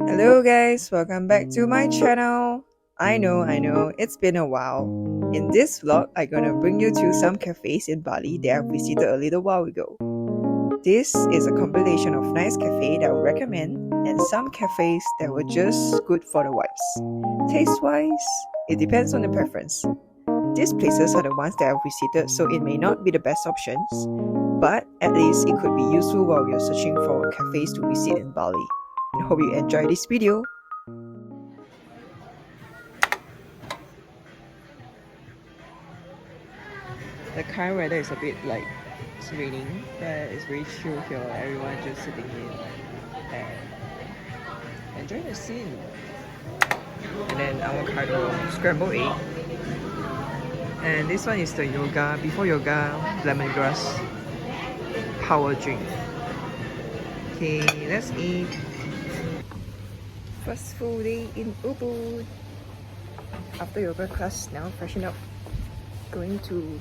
Hello guys, welcome back to my channel. I know, it's been a while. In this vlog, I'm gonna bring you to some cafes in Bali that I visited a little while ago. This is a compilation of nice cafes that I would recommend and some cafes that were just good for the vibes. Taste-wise, it depends on the preference. These places are the ones that I've visited, so it may not be the best options, but at least it could be useful while you're searching for cafes to visit in Bali. I hope you enjoy this video. The current weather is a bit like it's raining, but it's very chill here. Everyone just sitting in and enjoying the scene. And then avocado scrambled egg. And this one is the yoga, before yoga lemongrass power drink. Okay, let's eat. First full day in Ubud. After yoga class, now freshen up. Going to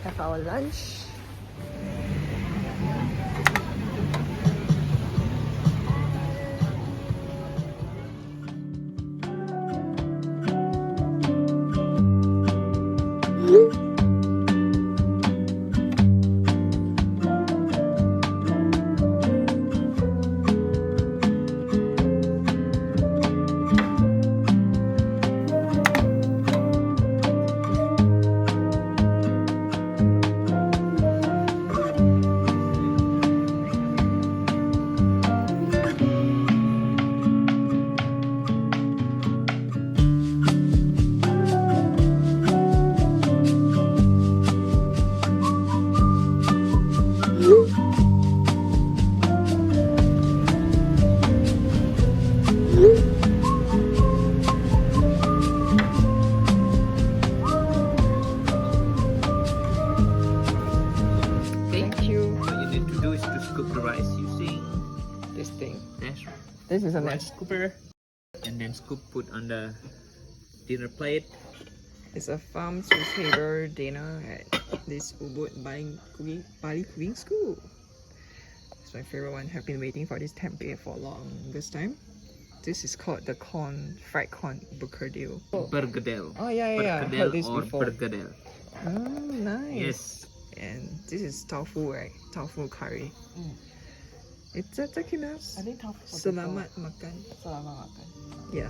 have our lunch. This is a rice scooper, and then scoop put on the dinner plate. It's a farm to table dinner at this Ubud Bali Cooking School. It's my favorite one. Have been waiting for this tempeh for longest time. This is called the fried corn bergedel. Bergedel. Oh yeah. I heard this or before. bergedel. Oh, nice. Yes. And this is tofu, right? Tofu curry. Itadakimasu. I think tofu. Selamat makan. Selamat makan. Yeah.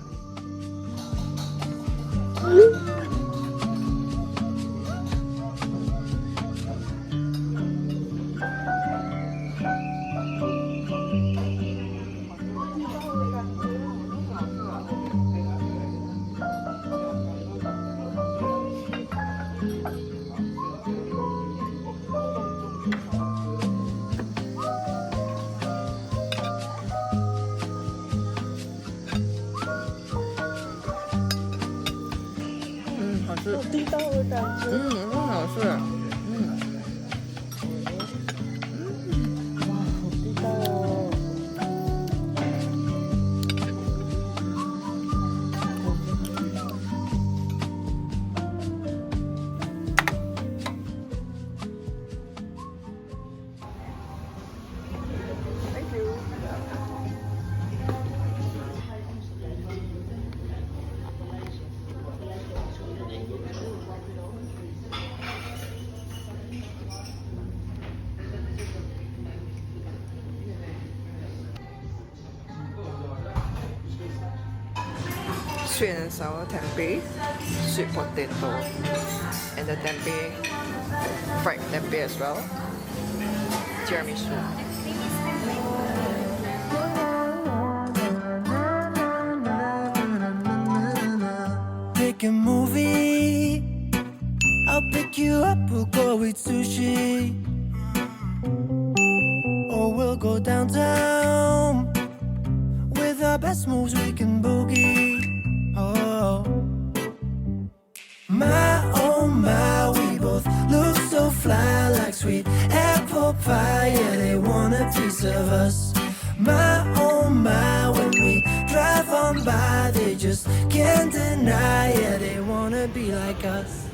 Sweet and sour tempeh, sweet potato, and the tempeh, fried tempeh as well. Tiramisu. Pick a movie, I'll pick you up, we'll go eat sushi, or we'll go downtown. With our best moves we can boogie. Oh my, we both look so fly, like sweet apple pie. Yeah, they want a piece of us. My oh my, when we drive on by, they just can't deny. Yeah, they wanna be like us.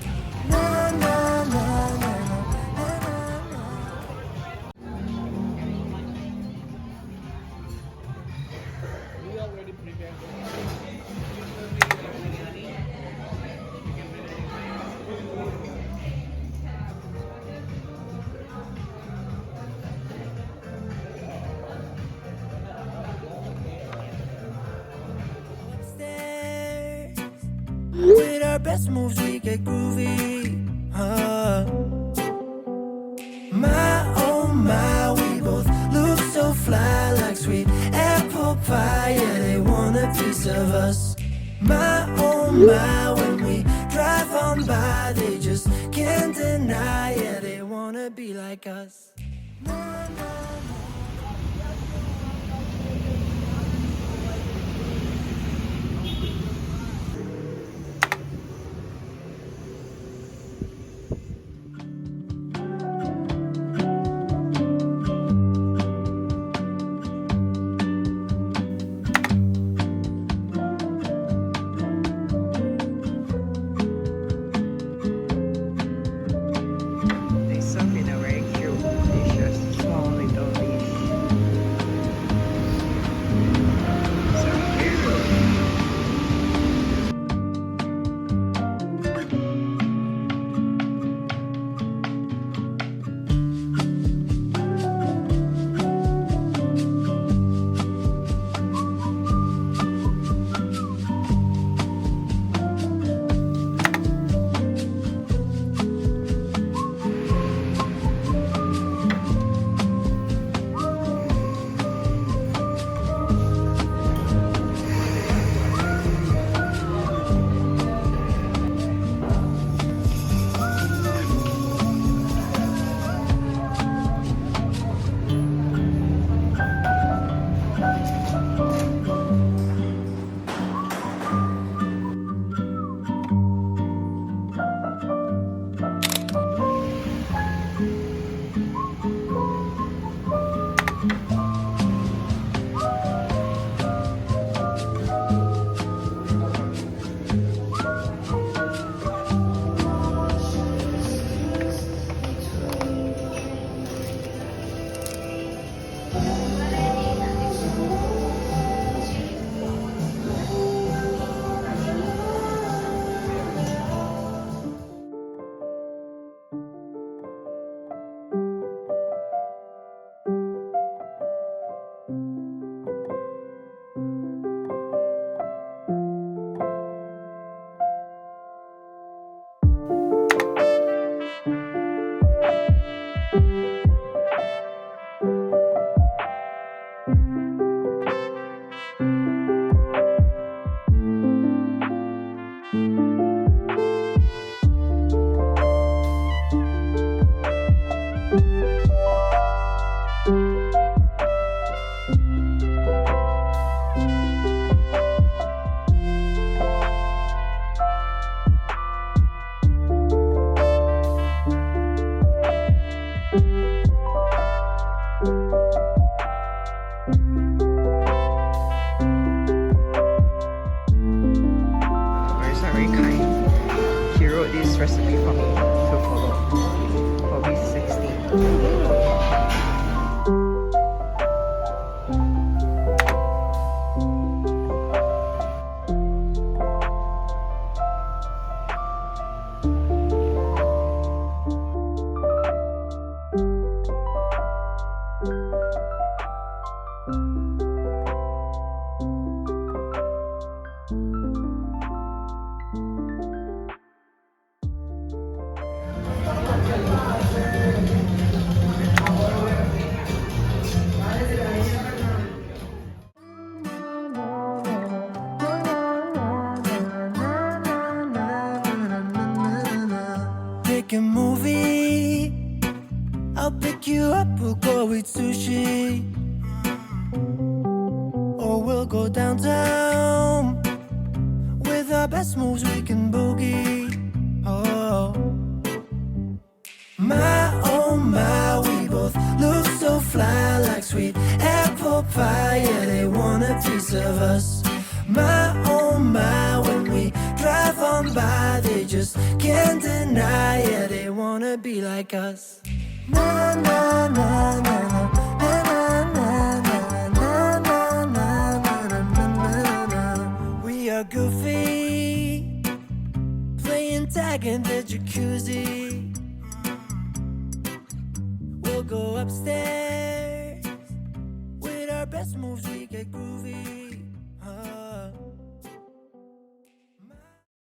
Na, na, na, na. We already Upstairs, with our best moves we get groovy. My oh my, we both look so fly like sweet apple pie. Yeah, they want a piece of us. My oh my, when we drive on by, they just can't deny. Yeah, they wanna be like us. They serve in a very cute dishes, small little dish. So cute. Very kind. She wrote this recipe for me to follow for week 16. Pick a movie, I'll pick you up, we'll go eat sushi. Or we'll go downtown, with our best moves we can boogie. Oh my, we both look so fly like sweet apple pie. Yeah, they want a piece of us. My, when we drive on by, they just can't deny. Yeah, they wanna be like us. Na na na na na na na na na na na na na na. are goofy, playing tag in the jacuzzi. We'll go upstairs, with our best moves we get groovy.